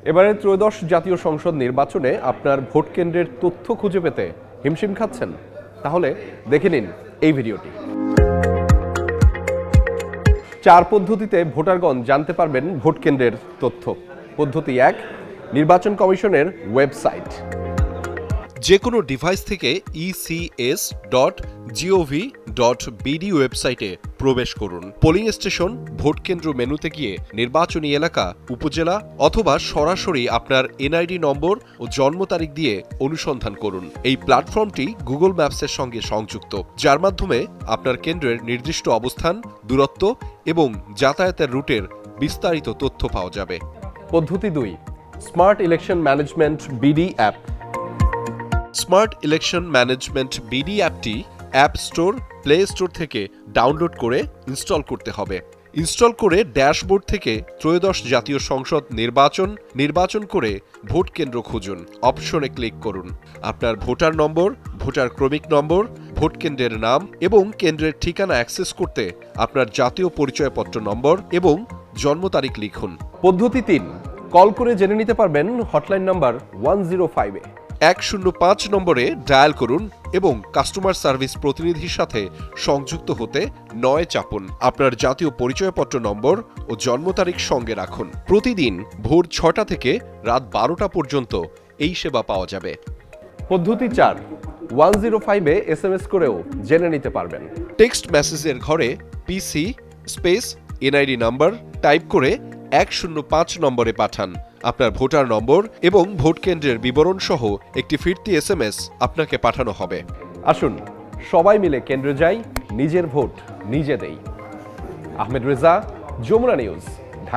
এবারে ত্রয়োদশ জাতীয় সংসদ নির্বাচনে আপনার ভোট কেন্দ্রের তথ্য খুঁজে পেতে হিমশিম খাচ্ছেন? তাহলে দেখে নিন এই ভিডিওটি। 4 পদ্ধতিতে ভোটারগণ জানতে পারবেন ভোট কেন্দ্রের তথ্য। পদ্ধতি 1, নির্বাচন কমিশনের ওয়েবসাইট। যে কোনো ডিভাইস থেকে ecs.gov.bd ওয়েবসাইটে প্রবেশ করুন। পোলিং স্টেশন, ভোট কেন্দ্র মেনুতে গিয়ে নির্বাচনী এলাকা, উপজেলা অথবা সরাসরি আপনার এনআইডি নম্বর ও জন্ম তারিখ দিয়ে অনুসন্ধান করুন। এই প্ল্যাটফর্মটি গুগল ম্যাপসের সঙ্গে সংযুক্ত, যার মাধ্যমে আপনার কেন্দ্রের নির্দিষ্ট অবস্থান, দূরত্ব এবং যাতায়াতের রুটের বিস্তারিত তথ্য পাওয়া যাবে। পদ্ধতি 2, smart election management BD app. Smart election management BD অ্যাপটি অ্যাপ স্টোর, প্লে স্টোর থেকে ডাউনলোড করে ইনস্টল করতে হবে। ইনস্টল করে ড্যাশবোর্ড থেকে ত্রয়োদশ জাতীয় সংসদ নির্বাচন করে ভোট কেন্দ্র খুঁজুন। অপশনে ক্লিক করুন। আপনার ভোটার নম্বর, ভোটার ক্রমিক নম্বর, ভোট কেন্দ্রের নাম এবং কেন্দ্রের ঠিকানা অ্যাক্সেস করতে আপনার জাতীয় পরিচয়পত্র নম্বর এবং জন্ম তারিখ লিখুন। পদ্ধতি 3, কল করে জেনে নিতে পারবেন হটলাইন নাম্বার 105-এ। 105 নম্বরে ডায়াল করুন এবং কাস্টমার সার্ভিস প্রতিনিধির সাথে সংযুক্ত হতে 9 চাপুন। আপনার জাতীয় পরিচয়পত্র নম্বর ও জন্ম তারিখ সঙ্গে রাখুন। প্রতিদিন ভোর 6টা থেকে রাত 12টা পর্যন্ত এই সেবা পাওয়া যাবে। পদ্ধতি 4, 105-এ SMS করেও জেনে নিতে পারবেন। টেক্সট মেসেজের ঘরে পিসি স্পেস এনআইডি নাম্বার টাইপ করে 105 নম্বরে পাঠান। আপনার ভোটার নম্বর এবং ভোট কেন্দ্রের বিবরণ সহ একটি ফিরতি SMS আপনাকে পাঠানো হবে। আসুন সবাই মিলে কেন্দ্রে যাই, নিজের ভোট নিজে দেই। আহমেদ রেজা, যমুনা নিউজ।